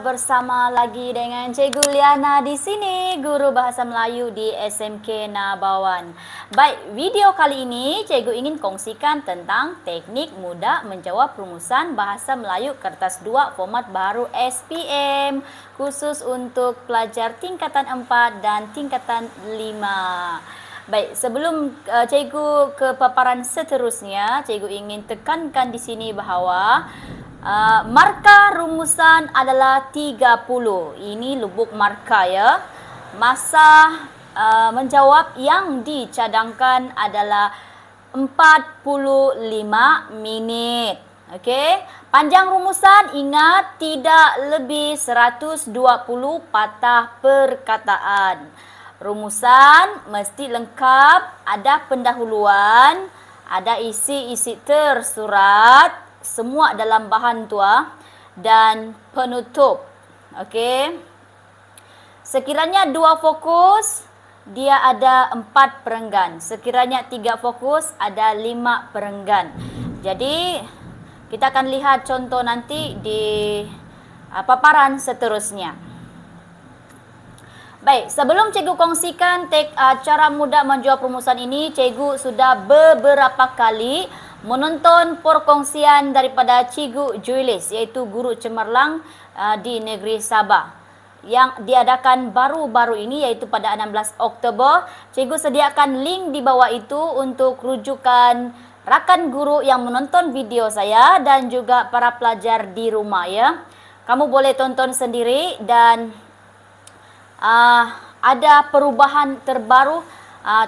bersama lagi dengan Cikgu Liana di sini, Guru Bahasa Melayu di SMK Nabawan. Baik, video kali ini Cikgu ingin kongsikan tentang teknik mudah menjawab rumusan Bahasa Melayu kertas 2 format baru SPM, khusus untuk pelajar tingkatan 4 dan tingkatan 5. Baik, sebelum Cikgu ke paparan seterusnya, Cikgu ingin tekankan di sini bahawa markah rumusan adalah 30. Ini lubuk markah ya. Masa menjawab yang dicadangkan adalah 45 minit. Okey. Panjang rumusan ingat tidak lebih 120 patah perkataan. Rumusan mesti lengkap, ada pendahuluan, ada isi-isi tersurat, semua dalam bahan tua dan penutup. Okey. Sekiranya 2 fokus, dia ada 4 perenggan. Sekiranya 3 fokus, ada 5 perenggan. Jadi, kita akan lihat contoh nanti di paparan seterusnya. Baik, sebelum Cikgu kongsikan cara mudah menjawab rumusan ini, Cikgu sudah beberapa kali menonton perkongsian daripada Cikgu Juilis, iaitu guru cemerlang di negeri Sabah, yang diadakan baru-baru ini, iaitu pada 16 Oktober. Cikgu sediakan link di bawah itu untuk rujukan rakan guru yang menonton video saya dan juga para pelajar di rumah ya. Kamu boleh tonton sendiri dan ada perubahan terbaru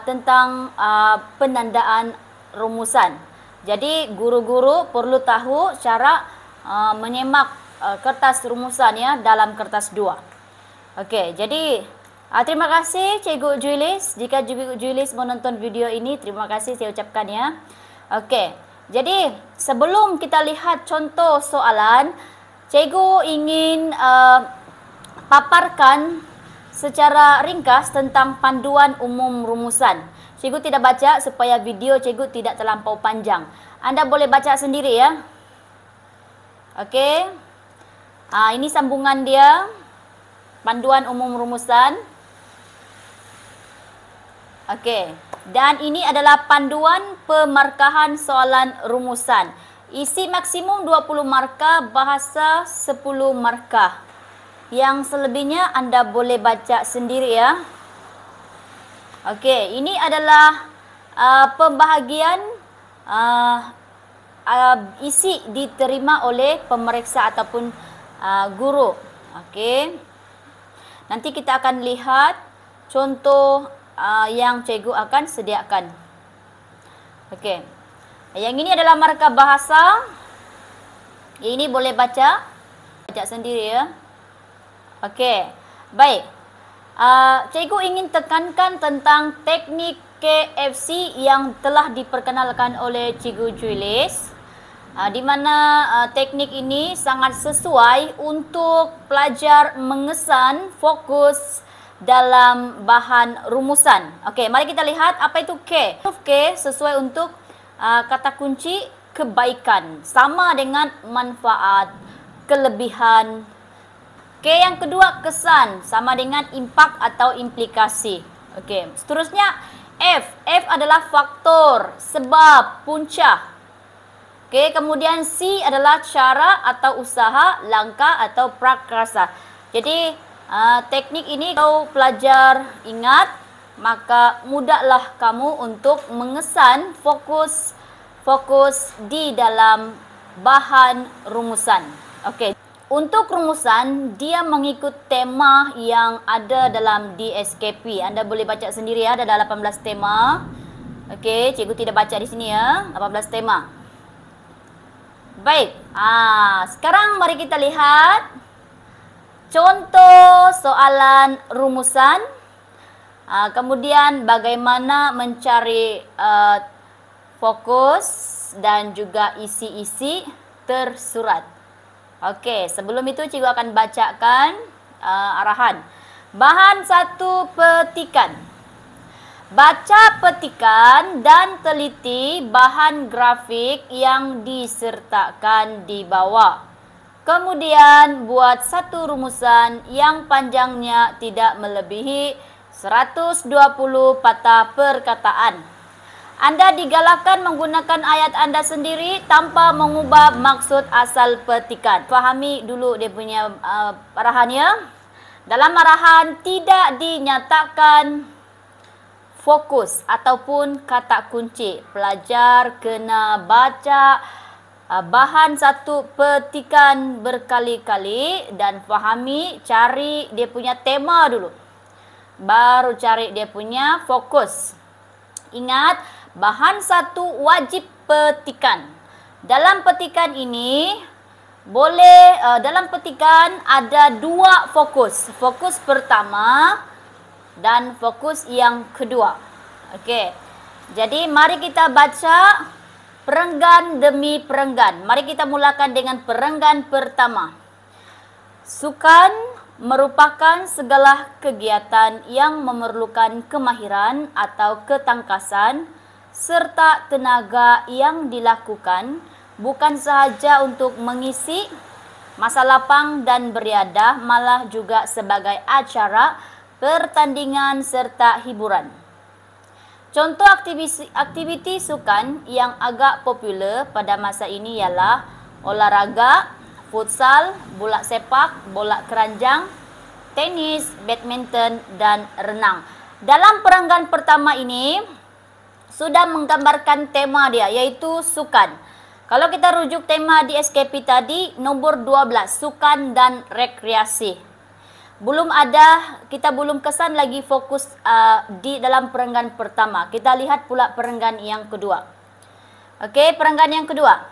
tentang penandaan rumusan. Jadi guru-guru perlu tahu cara menyemak kertas rumusan ya dalam kertas 2. Okey, jadi terima kasih Cikgu Juilis. Jika Cikgu Juilis menonton video ini, terima kasih saya ucapkan ya. Okey, jadi sebelum kita lihat contoh soalan, Cikgu ingin paparkan secara ringkas tentang panduan umum rumusan. Cikgu tidak baca supaya video Cikgu tidak terlampau panjang. Anda boleh baca sendiri ya. Okey. Ini sambungan dia. Panduan umum rumusan. Okey. Dan ini adalah panduan pemarkahan soalan rumusan. Isi maksimum 20 markah, bahasa 10 markah. Yang selebihnya anda boleh baca sendiri ya. Okey, ini adalah pembahagian isi diterima oleh pemeriksa ataupun guru. Okey. Nanti kita akan lihat contoh yang cikgu akan sediakan. Okey. Yang ini adalah markah bahasa. Ini boleh baca sendiri ya. Okey, baik. Cikgu ingin tekankan tentang teknik KFC yang telah diperkenalkan oleh Cikgu Juilis, di mana teknik ini sangat sesuai untuk pelajar mengesan fokus dalam bahan rumusan. Okey, mari kita lihat apa itu K. Huruf K sesuai untuk kata kunci kebaikan, sama dengan manfaat, kelebihan. K yang kedua kesan, sama dengan impak atau implikasi. Okey, seterusnya F. F adalah faktor, sebab, punca. Okey, kemudian C adalah cara atau usaha, langkah atau prakarsa. Jadi teknik ini kalau pelajar ingat, maka mudahlah kamu untuk mengesan fokus di dalam bahan rumusan. Okey. Untuk rumusan, dia mengikut tema yang ada dalam DSKP. Anda boleh baca sendiri ya, ada 18 tema. Okey, cikgu tidak baca di sini ya, 18 tema. Baik, sekarang mari kita lihat contoh soalan rumusan. Kemudian bagaimana mencari fokus dan juga isi-isi tersurat. Okey, sebelum itu cikgu akan bacakan arahan. Bahan 1, petikan. Baca petikan dan teliti bahan grafik yang disertakan di bawah. Kemudian buat satu rumusan yang panjangnya tidak melebihi 120 patah perkataan. Anda digalakkan menggunakan ayat Anda sendiri tanpa mengubah maksud asal petikan. Fahami dulu dia punya arahannya. Dalam arahan tidak dinyatakan fokus ataupun kata kunci. Pelajar kena baca bahan satu petikan berkali-kali dan fahami, cari dia punya tema dulu. Baru cari dia punya fokus. Ingat, bahan satu wajib petikan. Dalam petikan ini dalam petikan ada dua fokus. Fokus pertama dan fokus yang kedua. Okey. Jadi mari kita baca perenggan demi perenggan. Mari kita mulakan dengan perenggan pertama. Sukan merupakan segala kegiatan yang memerlukan kemahiran atau ketangkasan serta tenaga yang dilakukan bukan sahaja untuk mengisi masa lapang dan beriadah, malah juga sebagai acara, pertandingan serta hiburan. Contoh aktiviti sukan yang agak popular pada masa ini ialah olahraga, futsal, bola sepak, bola keranjang, tenis, badminton, dan renang. Dalam perenggan pertama ini sudah menggambarkan tema dia, yaitu sukan. Kalau kita rujuk tema di SKP tadi, nomor 12, sukan dan rekreasi. Kita belum kesan lagi fokus di dalam perenggan pertama. Kita lihat pula perenggan yang kedua. Okey, perenggan yang kedua.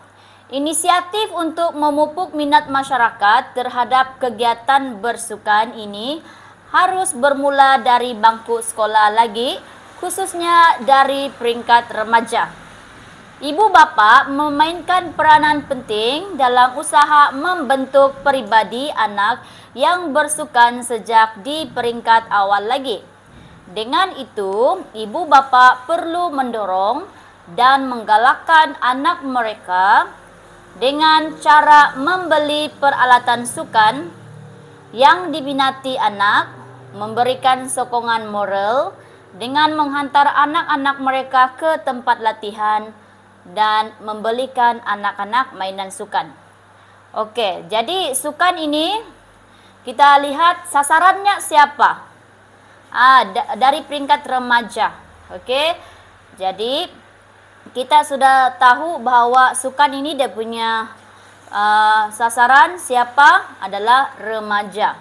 Inisiatif untuk memupuk minat masyarakat terhadap kegiatan bersukan ini harus bermula dari bangku sekolah lagi, khususnya dari peringkat remaja. Ibu bapa memainkan peranan penting dalam usaha membentuk peribadi anak yang bersukan sejak di peringkat awal lagi. Dengan itu, ibu bapa perlu mendorong dan menggalakkan anak mereka dengan cara membeli peralatan sukan yang diminati anak, memberikan sokongan moral dengan menghantar anak-anak mereka ke tempat latihan dan membelikan anak-anak mainan sukan. Okey, jadi sukan ini kita lihat sasarannya siapa? Dari peringkat remaja. Okey. Jadi kita sudah tahu bahawa sukan ini dia punya sasaran siapa adalah remaja.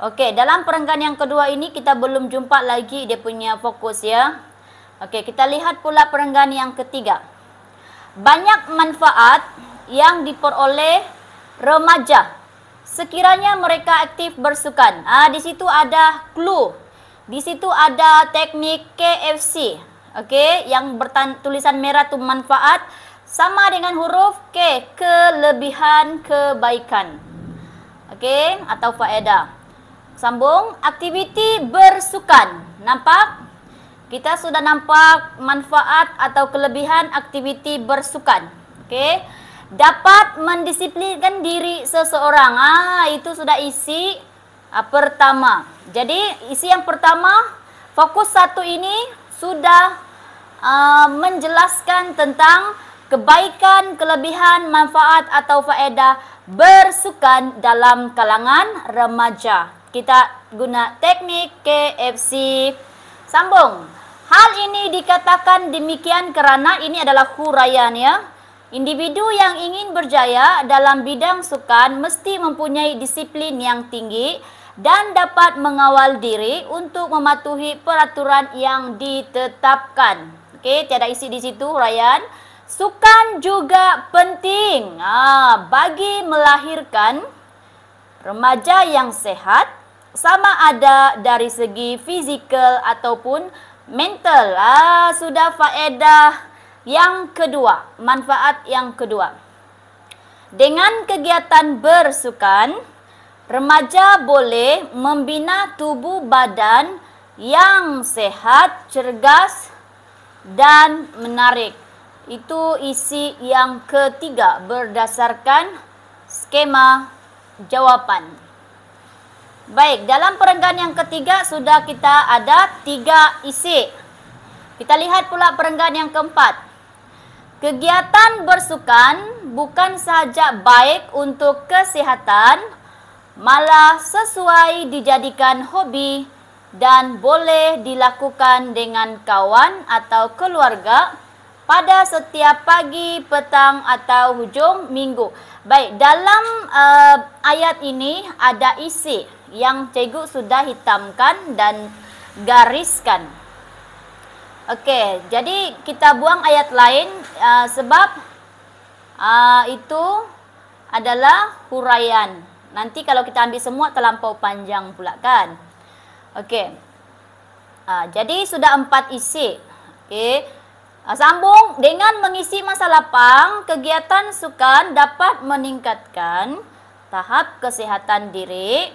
Okey, dalam perenggan yang kedua ini kita belum jumpa lagi dia punya fokus ya. Okey, kita lihat pula perenggan yang ketiga. Banyak manfaat yang diperoleh remaja sekiranya mereka aktif bersukan. Di situ ada clue. Di situ ada teknik KFC. Okey, yang tulisan merah tu manfaat sama dengan huruf K, kelebihan kebaikan. Okey, atau faedah. Sambung, aktiviti bersukan. Nampak? Kita sudah nampak manfaat atau kelebihan aktiviti bersukan. Okey. Dapat mendisiplinkan diri seseorang. Itu sudah isi pertama. Jadi isi yang pertama, fokus satu ini sudah menjelaskan tentang kebaikan, kelebihan, manfaat atau faedah bersukan dalam kalangan remaja. Kita guna teknik KFC. Sambung. Hal ini dikatakan demikian kerana ini adalah huraian ya. Individu yang ingin berjaya dalam bidang sukan mesti mempunyai disiplin yang tinggi dan dapat mengawal diri untuk mematuhi peraturan yang ditetapkan. Okey, tiada isi di situ huraian. Sukan juga penting bagi melahirkan remaja yang sehat, sama ada dari segi fizikal ataupun mental. Sudah faedah yang kedua, manfaat yang kedua. Dengan kegiatan bersukan, remaja boleh membina tubuh badan yang sehat, cergas dan menarik. Itu isi yang ketiga berdasarkan skema jawaban. Baik, dalam perenggan yang ketiga sudah kita ada 3 isi. Kita lihat pula perenggan yang keempat. Kegiatan bersukan bukan sahaja baik untuk kesihatan, malah sesuai dijadikan hobi dan boleh dilakukan dengan kawan atau keluarga pada setiap pagi, petang atau hujung minggu. Baik, dalam ayat ini ada isi yang cikgu sudah hitamkan dan gariskan. Okey, jadi kita buang ayat lain sebab itu adalah huraian. Nanti kalau kita ambil semua terlampau panjang pula kan. Okey. Jadi sudah 4 isi. Okey. Sambung dengan mengisi masa lapang, kegiatan sukan dapat meningkatkan tahap kesihatan diri,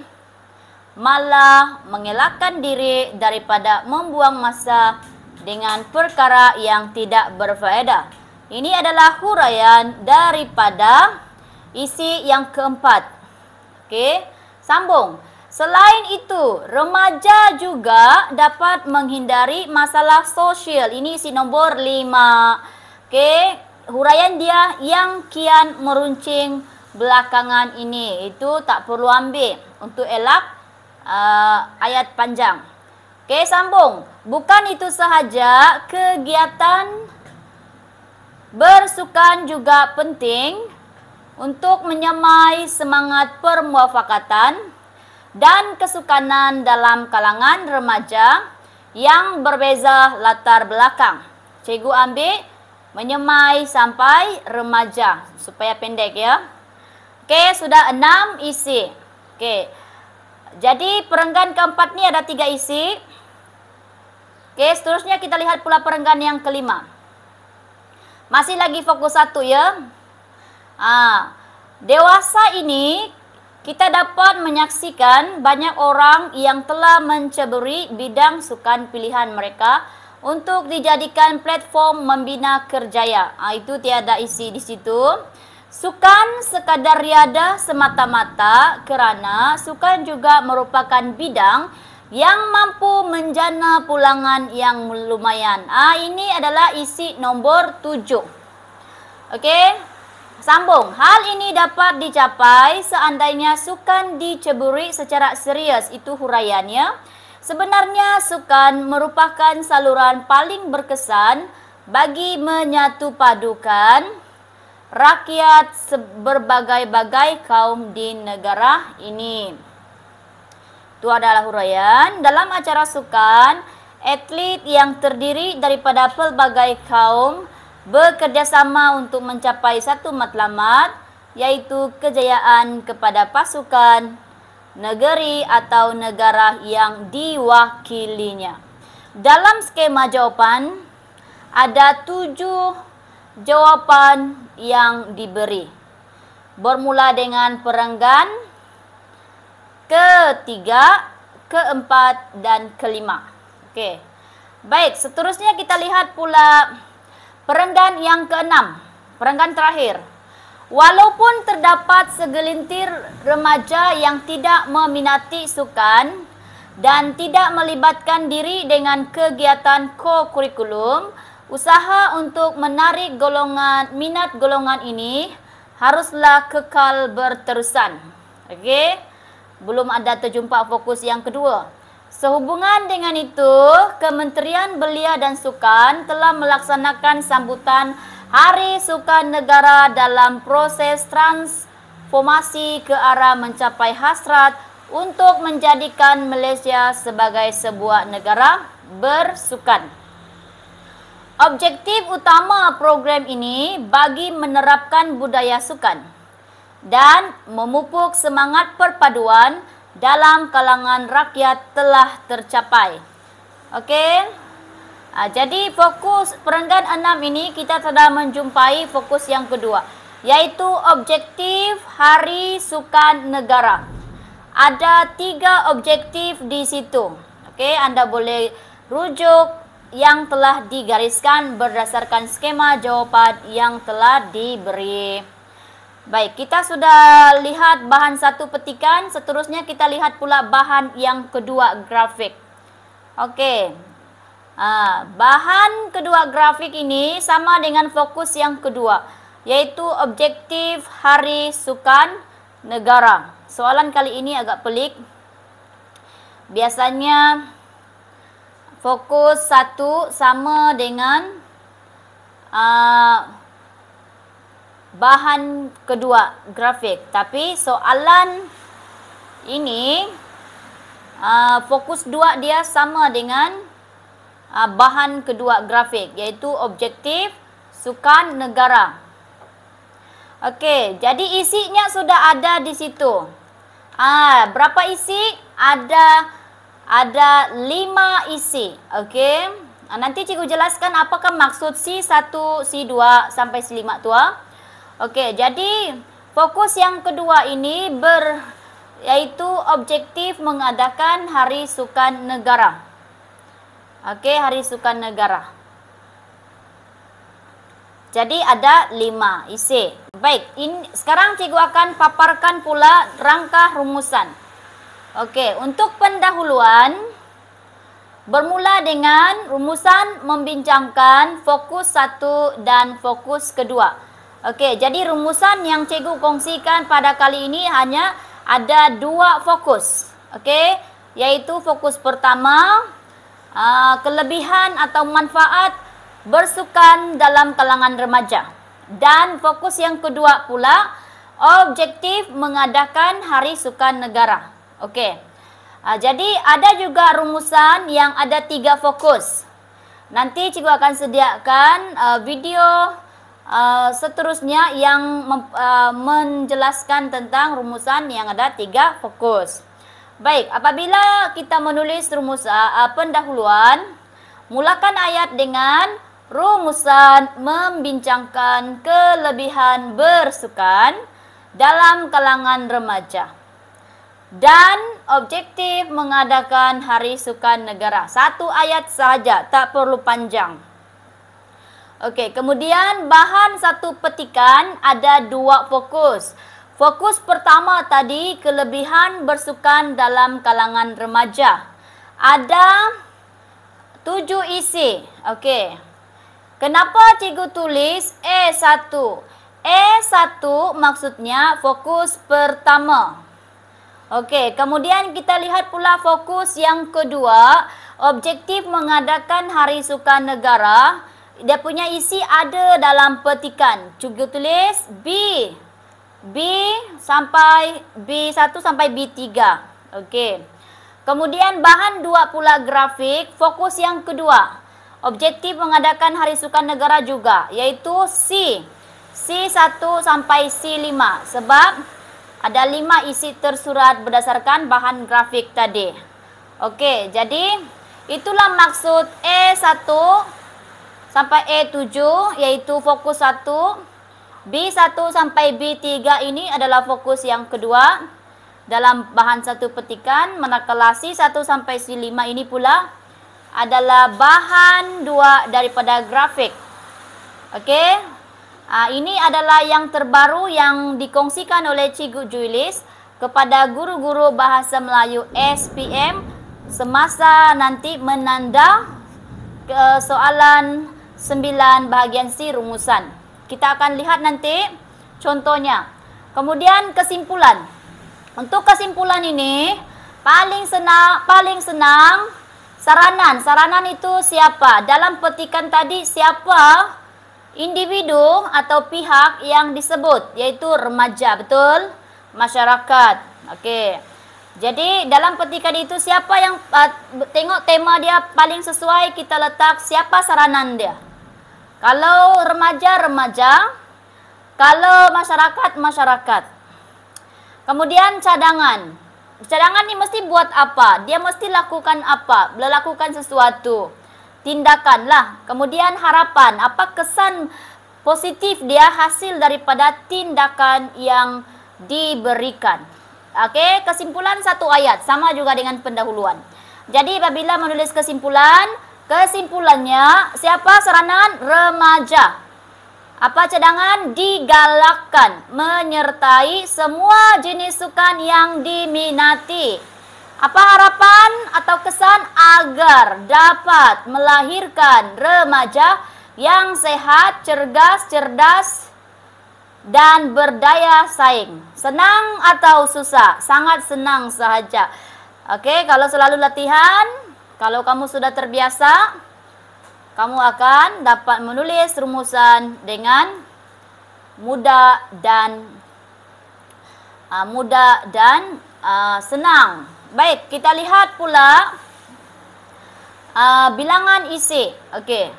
malah mengelakkan diri daripada membuang masa dengan perkara yang tidak berfaedah. Ini adalah huraian daripada isi yang keempat. Okey, sambung. Selain itu, remaja juga dapat menghindari masalah sosial. Ini isi nombor 5. Okey, huraian dia yang kian meruncing belakangan ini. Itu tak perlu ambil untuk elak ayat panjang. Okey, sambung. Bukan itu sahaja, kegiatan bersukan juga penting untuk menyamai semangat permuafakatan dan kesukanan dalam kalangan remaja yang berbeza latar belakang. Cikgu ambil menyemai sampai remaja supaya pendek ya. Okey, sudah 6 isi. Okey. Jadi perenggan keempat ni ada 3 isi. Okey, seterusnya kita lihat pula perenggan yang kelima. Masih lagi fokus 1 ya. Dewasa ini kita dapat menyaksikan banyak orang yang telah menceburi bidang sukan pilihan mereka untuk dijadikan platform membina kerjaya. Itu tiada isi di situ. Sukan sekadar riadah semata-mata kerana sukan juga merupakan bidang yang mampu menjana pulangan yang lumayan. Ini adalah isi nombor 7. Okey. Sambung. Hal ini dapat dicapai seandainya sukan diceburi secara serius. Itu huraiannya. Sebenarnya sukan merupakan saluran paling berkesan bagi menyatupadukan rakyat berbagai-bagai kaum di negara ini. Itu adalah huraian. Dalam acara sukan, atlet yang terdiri daripada pelbagai kaum bekerjasama untuk mencapai satu matlamat, yaitu kejayaan kepada pasukan, negeri atau negara yang diwakilinya. Dalam skema jawapan, ada 7 jawapan yang diberi. Bermula dengan perenggan ketiga, keempat dan kelima. Okey. Baik, seterusnya kita lihat pula perenggan yang keenam, perenggan terakhir. Walaupun terdapat segelintir remaja yang tidak meminati sukan dan tidak melibatkan diri dengan kegiatan ko-kurikulum, usaha untuk menarik minat golongan ini haruslah kekal berterusan. Okey, belum ada terjumpa fokus yang kedua. Sehubungan dengan itu, Kementerian Belia dan Sukan telah melaksanakan sambutan Hari Sukan Negara dalam proses transformasi ke arah mencapai hasrat untuk menjadikan Malaysia sebagai sebuah negara bersukan. Objektif utama program ini bagi menerapkan budaya sukan dan memupuk semangat perpaduan dalam kalangan rakyat telah tercapai. Okey. Jadi fokus perenggan 6 ini kita telah menjumpai fokus yang kedua, yaitu objektif Hari Sukan Negara. Ada 3 objektif di situ. Okey, anda boleh rujuk yang telah digariskan berdasarkan skema jawapan yang telah diberi. Baik, kita sudah lihat bahan satu petikan, seterusnya kita lihat pula bahan yang kedua, grafik. Oke, bahan kedua grafik ini sama dengan fokus yang kedua, yaitu objektif hari sukan negara. Soalan kali ini agak pelik. Biasanya fokus satu sama dengan bahan kedua grafik, tapi soalan ini fokus 2 dia sama dengan bahan kedua grafik, yaitu objektif sukan negara. Okey, jadi isinya sudah ada di situ. Berapa isi? Ada 5 isi. Okey, nanti cikgu jelaskan apakah maksud C1, C2 sampai C5 tu. Okey, jadi fokus yang kedua ini yaitu objektif mengadakan Hari Sukan Negara. Okey, Hari Sukan Negara. Jadi ada 5 isi. Baik, sekarang cikgu akan paparkan pula rangka rumusan. Okey, untuk pendahuluan bermula dengan rumusan membincangkan fokus 1 dan fokus kedua. Okey, jadi rumusan yang cikgu kongsikan pada kali ini hanya ada 2 fokus. Okey, yaitu fokus pertama, kelebihan atau manfaat bersukan dalam kalangan remaja. Dan fokus yang kedua pula, objektif mengadakan Hari Sukan Negara. Okey, jadi ada juga rumusan yang ada 3 fokus. Nanti cikgu akan sediakan video seterusnya yang menjelaskan tentang rumusan yang ada 3 fokus. Baik, apabila kita menulis rumusan pendahuluan, mulakan ayat dengan rumusan membincangkan kelebihan bersukan dalam kalangan remaja dan objektif mengadakan Hari Sukan Negara. 1 ayat saja, tak perlu panjang. Okey, kemudian bahan satu petikan ada 2 fokus. Fokus pertama tadi, kelebihan bersukan dalam kalangan remaja. Ada 7 isi. Okey. Kenapa cikgu tulis E1? E1 maksudnya fokus pertama. Okey, kemudian kita lihat pula fokus yang kedua, objektif mengadakan Hari Sukan Negara. Dia punya isi ada dalam petikan. Cikgu tulis B1 sampai B3. Okey. Kemudian bahan 2 pula grafik, fokus yang kedua. Objektif mengadakan Hari Sukan Negara juga, yaitu C1 sampai C5. Sebab ada 5 isi tersurat berdasarkan bahan grafik tadi. Okey, jadi itulah maksud E1 sampai E7, yaitu fokus 1. B1 sampai B3 ini adalah fokus yang kedua dalam bahan satu petikan. Manakala C1 sampai C5 ini pula adalah bahan 2 daripada grafik. Okey, ini adalah yang terbaru yang dikongsikan oleh Cikgu Juilis kepada guru-guru Bahasa Melayu SPM semasa nanti menanda soalan 9 bahagian C rumusan. Kita akan lihat nanti contohnya. Kemudian kesimpulan. Untuk kesimpulan ini paling senang saranan. Saranan itu siapa? Dalam petikan tadi siapa individu atau pihak yang disebut, yaitu remaja, betul? Masyarakat. Okey. Jadi dalam petikan itu siapa yang tengok tema dia paling sesuai, kita letak siapa saranan dia. Kalau remaja, kalau masyarakat. Kemudian cadangan. Cadangan ni mesti buat apa? Dia mesti lakukan apa? Melakukan sesuatu. Tindakan lah. Kemudian harapan. Apa kesan positif dia hasil daripada tindakan yang diberikan. Okey, kesimpulan 1 ayat. Sama juga dengan pendahuluan. Jadi apabila menulis kesimpulannya siapa saranan? Remaja. Apa cadangan? Digalakkan menyertai semua jenis sukan yang diminati. Apa harapan atau kesan? Agar dapat melahirkan remaja yang sehat, cerdas, dan berdaya saing. Senang atau susah? Sangat senang sahaja. Oke, kalau selalu latihan, kalau kamu sudah terbiasa, kamu akan dapat menulis rumusan dengan mudah dan senang. Baik, kita lihat pula bilangan isi. Oke.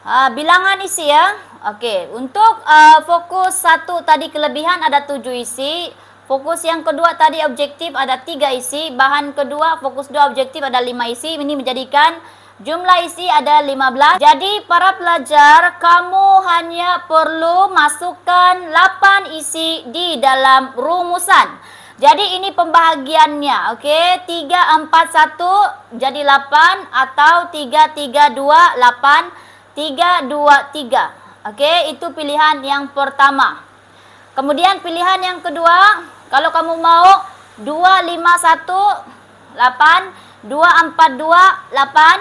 Bilangan isi ya. Oke, untuk fokus 1 tadi kelebihan ada 7 isi. Fokus yang kedua tadi objektif ada 3 isi. Bahan kedua fokus 2 objektif ada 5 isi. Ini menjadikan jumlah isi ada 15. Jadi para pelajar, kamu hanya perlu masukkan 8 isi di dalam rumusan. Jadi ini pembahagiannya, oke? 3, 4, 1 jadi 8 atau 3, 3, 2, 8, 3, 2, 3. Oke, itu pilihan yang pertama. Kemudian pilihan yang kedua, kalau kamu mau 2, 5, 1, 8, 2, 4, 2, 8.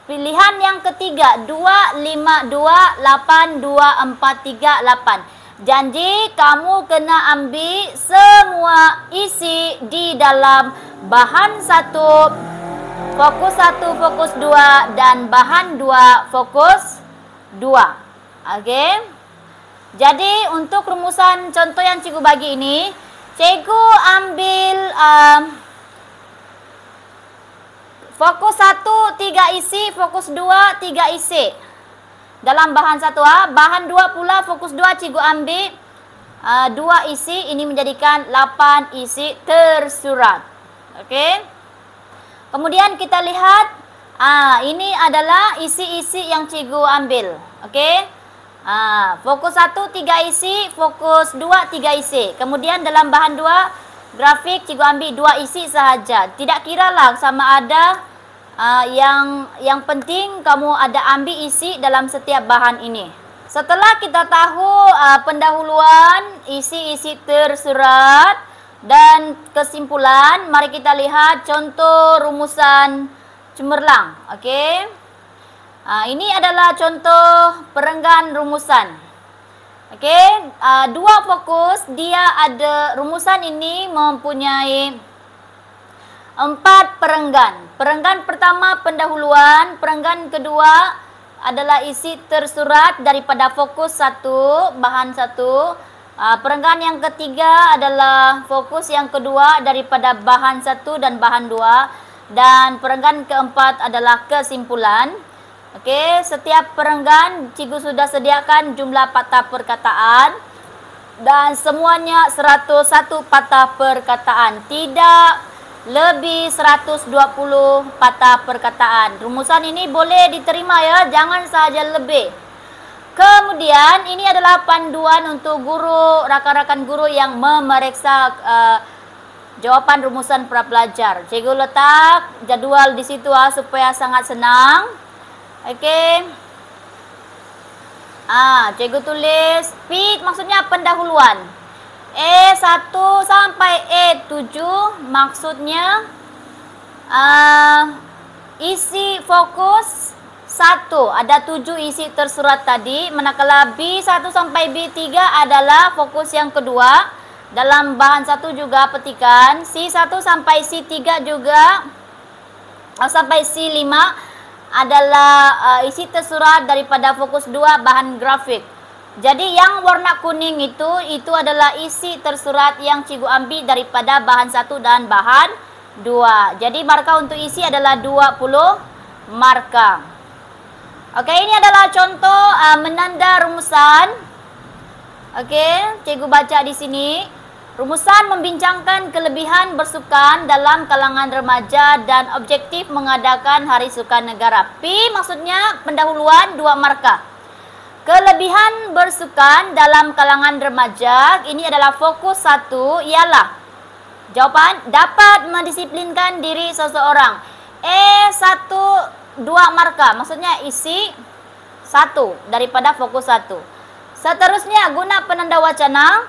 Pilihan yang ketiga 2, 5, 2, 8, 2, 4, 3, 8. Janji kamu kena ambil semua isi di dalam bahan 1, fokus 1, fokus 2, dan bahan 2, fokus 2. Oke. Jadi untuk rumusan contoh yang cikgu bagi ini, cikgu ambil fokus 1 3 isi, fokus 2 3 isi. Dalam bahan 1A, bahan 2 pula fokus 2 cikgu ambil 2 isi, ini menjadikan 8 isi tersurat. Oke. Kemudian kita lihat ini adalah isi-isi yang cikgu ambil. Oke. Fokus 1 3 isi, fokus 2 3 isi. Kemudian dalam bahan 2 grafik cikgu ambil 2 isi sahaja. Tidak kiralah sama ada yang penting kamu ada ambil isi dalam setiap bahan ini. Setelah kita tahu pendahuluan, isi-isi tersurat dan kesimpulan, mari kita lihat contoh rumusan cemerlang. Oke. Ini adalah contoh perenggan rumusan. Oke, 2 fokus, dia ada rumusan ini mempunyai 4 perenggan. Perenggan pertama pendahuluan, perenggan kedua adalah isi tersurat daripada fokus 1, bahan 1. Perenggan yang ketiga adalah fokus yang kedua daripada bahan 1 dan bahan 2. Dan perenggan keempat adalah kesimpulan. Oke, setiap perenggan cikgu sudah sediakan jumlah patah perkataan dan semuanya 101 patah perkataan, tidak lebih 120 patah perkataan. Rumusan ini boleh diterima ya, jangan saja lebih. Kemudian ini adalah panduan untuk guru, rakan-rakan guru yang memeriksa jawapan rumusan para pelajar. Cikgu letak jadual di situ supaya sangat senang. Oke. Cikgu tulis P maksudnya pendahuluan. E1 sampai E7 maksudnya isi fokus 1. Ada 7 isi tersurat tadi. Manakala B1 sampai B3 adalah fokus yang kedua. Dalam bahan 1 juga petikan. C1 sampai C3 juga sampai C5 adalah isi tersurat daripada fokus 2 bahan grafik. Jadi yang warna kuning itu adalah isi tersurat yang cikgu ambil daripada bahan 1 dan bahan 2. Jadi markah untuk isi adalah 20 markah. Oke, ini adalah contoh menanda rumusan. Oke, cikgu baca di sini. Rumusan membincangkan kelebihan bersukan dalam kalangan remaja dan objektif mengadakan Hari Sukan Negara. P maksudnya pendahuluan 2 markah. Kelebihan bersukan dalam kalangan remaja, ini adalah fokus 1, ialah jawapan dapat mendisiplinkan diri seseorang. E1 2 markah, maksudnya isi 1 daripada fokus 1. Seterusnya, guna penanda wacana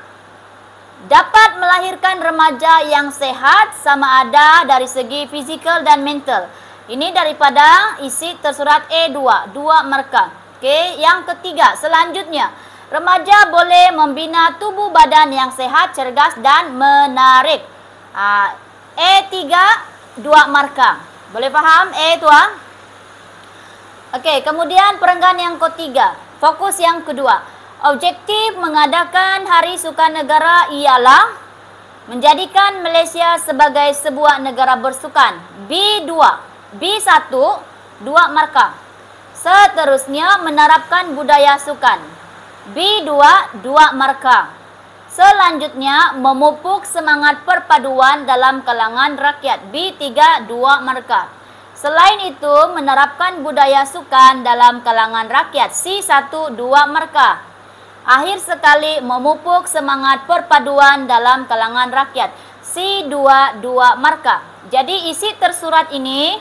dapat melahirkan remaja yang sehat sama ada dari segi fizikal dan mental. Ini daripada isi tersurat E2, 2 markah. Okey, yang ketiga, selanjutnya, remaja boleh membina tubuh badan yang sehat, cergas dan menarik. E3, 2 markah. Boleh faham E tu? Okey, kemudian perenggan yang ketiga, fokus yang kedua. Objektif mengadakan Hari Sukan Negara ialah menjadikan Malaysia sebagai sebuah negara bersukan. B2, B1, 2 markah. Seterusnya, menerapkan budaya sukan. B2, 2 markah. Selanjutnya, memupuk semangat perpaduan dalam kalangan rakyat. B3, 2 markah. Selain itu, menerapkan budaya sukan dalam kalangan rakyat. C1, 2 markah. Akhir sekali, memupuk semangat perpaduan dalam kalangan rakyat. C2, 2 markah. Jadi isi tersurat ini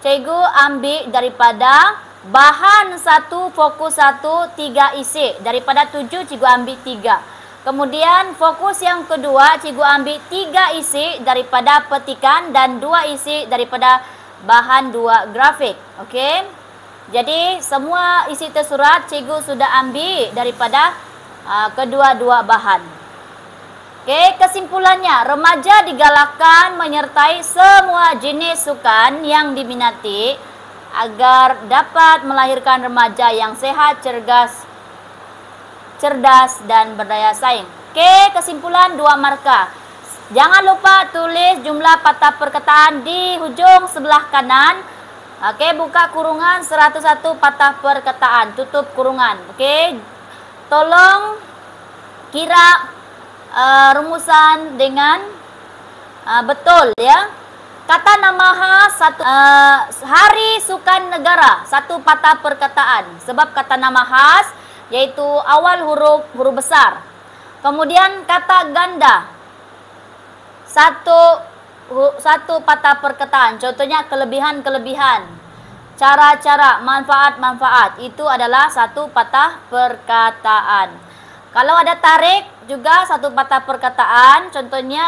cikgu ambil daripada bahan 1, fokus 1, 3 isi. Daripada 7 cikgu ambil 3. Kemudian fokus yang kedua cikgu ambil 3 isi daripada petikan dan 2 isi daripada bahan 2 grafik. Okey. Jadi semua isi tersurat cikgu sudah ambil daripada kedua-dua bahan. Okey, kesimpulannya, remaja digalakkan menyertai semua jenis sukan yang diminati agar dapat melahirkan remaja yang sehat, cerdas dan berdaya saing. Okey, kesimpulan 2 markah. Jangan lupa tulis jumlah patah perkataan di hujung sebelah kanan. Okey, buka kurungan 101 patah perkataan, tutup kurungan. Okey. Tolong kira rumusan dengan betul ya. Kata nama khas Hari Sukan Negara, 1 patah perkataan. Sebab kata nama khas yaitu awal huruf besar. Kemudian kata ganda, 1 patah perkataan. Contohnya kelebihan-kelebihan, cara-cara, manfaat-manfaat. Itu adalah 1 patah perkataan. Kalau ada tarik juga 1 patah perkataan. Contohnya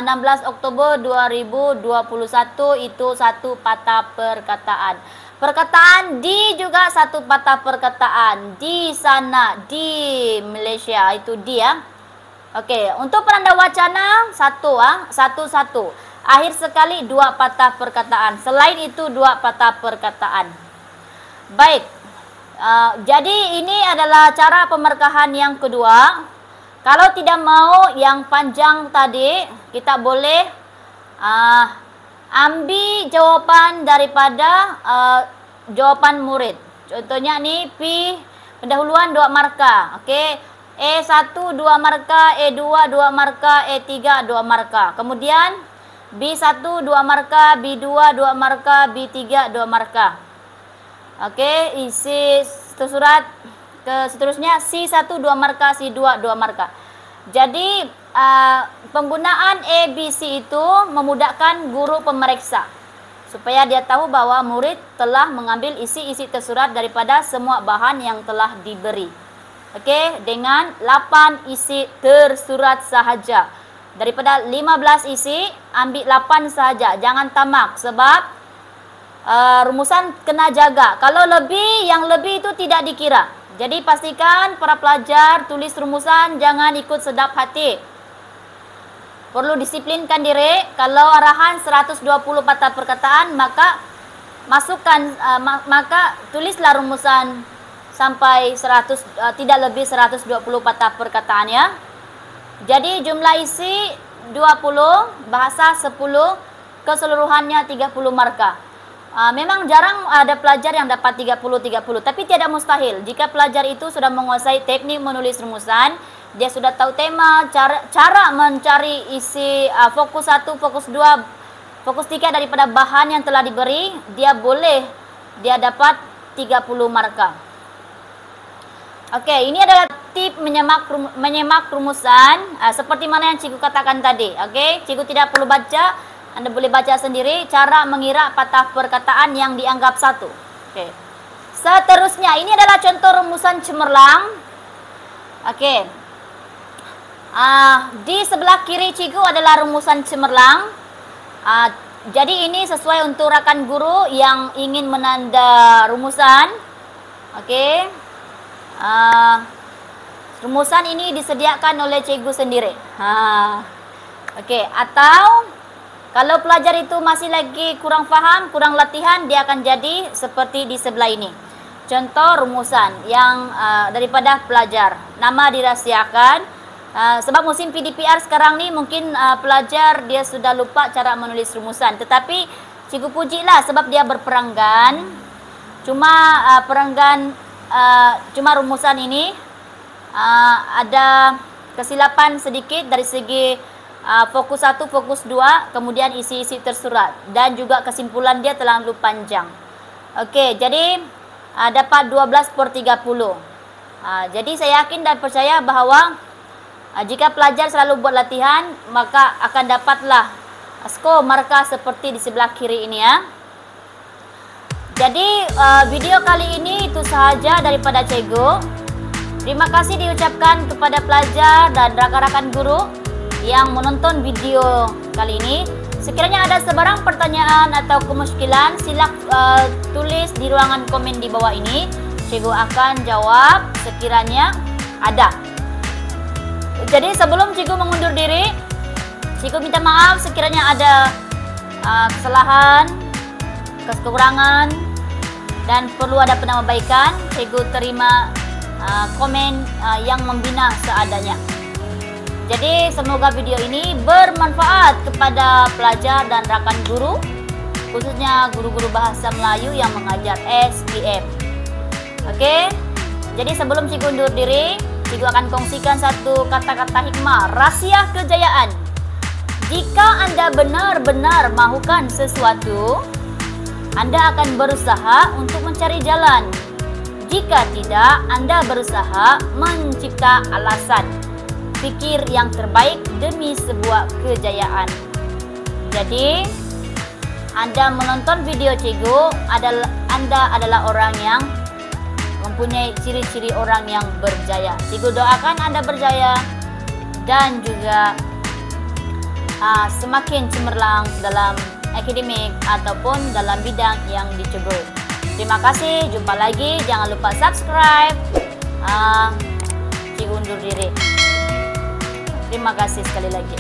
16 Oktober 2021 itu 1 patah perkataan. Perkataan di juga 1 patah perkataan. Di sana, di Malaysia, itu dia. Okey, untuk penanda wacana 1. Akhir sekali 2 patah perkataan. Selain itu 2 patah perkataan. Baik. Jadi ini adalah cara pemarkahan yang kedua. Kalau tidak mau yang panjang tadi, kita boleh ambil jawapan daripada jawapan murid. Contohnya ni P pendahuluan 2 markah. Okey. E1 2 markah, E2 2 markah, E3 2 markah. Kemudian B1 2 markah, B2 2 markah, B3 2 markah. Okey, isi tersurat seterusnya C1 2 markah, C2 2 markah. Jadi penggunaan ABC itu memudahkan guru pemeriksa supaya dia tahu bahwa murid telah mengambil isi-isi tersurat daripada semua bahan yang telah diberi. Okey, dengan 8 isi tersurat sahaja. Daripada 15 isi, ambil 8 sahaja. Jangan tamak sebab rumusan kena jaga. Kalau lebih, yang lebih itu tidak dikira. Jadi pastikan para pelajar tulis rumusan, jangan ikut sedap hati. Perlu disiplinkan diri. Kalau arahan 120 patah perkataan, maka maka tulislah rumusan sampai 100, tidak lebih 120 patah perkataan ya. Jadi jumlah isi 20, bahasa 10, keseluruhannya 30 markah. Memang jarang ada pelajar yang dapat 30, tapi tidak mustahil. Jika pelajar itu sudah menguasai teknik menulis rumusan, dia sudah tahu tema, cara mencari isi fokus 1, fokus 2, fokus 3 daripada bahan yang telah diberi, dia dapat 30 markah. Okey, ini adalah tip menyemak rumusan seperti mana yang cikgu katakan tadi. Okey, cikgu tidak perlu baca, Anda boleh baca sendiri cara mengira patah perkataan yang dianggap 1. Okey. Seterusnya, ini adalah contoh rumusan cemerlang. Oke. Di sebelah kiri cikgu adalah rumusan cemerlang. Jadi ini sesuai untuk rakan guru yang ingin menanda rumusan. Oke. Rumusan ini disediakan oleh cikgu sendiri. Oke, atau kalau pelajar itu masih lagi kurang paham, kurang latihan, dia akan jadi seperti di sebelah ini. Contoh rumusan yang daripada pelajar. Nama dirahasiakan. Sebab musim PDPR sekarang ni mungkin pelajar dia sudah lupa cara menulis rumusan. Tetapi cikgu pujilah sebab dia berperanggan. Cuma rumusan ini ada kesilapan sedikit dari segi fokus 1, fokus 2, kemudian isi-isi tersurat, dan juga kesimpulan dia terlalu panjang. Oke, jadi dapat 12/30. Jadi saya yakin dan percaya bahwa jika pelajar selalu buat latihan, maka akan dapatlah skor markah seperti di sebelah kiri ini ya. Jadi video kali ini itu sahaja daripada cikgu. Terima kasih diucapkan kepada pelajar dan rakan-rakan guru yang menonton video kali ini. Sekiranya ada sebarang pertanyaan atau kemusykilan, sila tulis di ruangan komen di bawah ini. Cikgu akan jawab sekiranya ada. Jadi sebelum cikgu mengundur diri, cikgu minta maaf sekiranya ada kesalahan, kekurangan, dan perlu ada penambahbaikan. Cikgu terima komen yang membina seadanya. Jadi semoga video ini bermanfaat kepada pelajar dan rakan guru, khususnya guru-guru bahasa Melayu yang mengajar SPM. Oke, jadi sebelum cikgu undur diri, cikgu akan kongsikan satu kata-kata hikmah, rahasia kejayaan. Jika Anda benar-benar mahukan sesuatu, Anda akan berusaha untuk mencari jalan. Jika tidak, Anda berusaha mencipta alasan. Pikir yang terbaik demi sebuah kejayaan. Jadi, Anda menonton video cikgu, Anda adalah orang yang mempunyai ciri-ciri orang yang berjaya. Cikgu doakan Anda berjaya dan juga semakin cemerlang dalam akademik ataupun dalam bidang yang dicuba. Terima kasih, jumpa lagi. Jangan lupa subscribe. Cikgu undur diri. Terima kasih sekali lagi.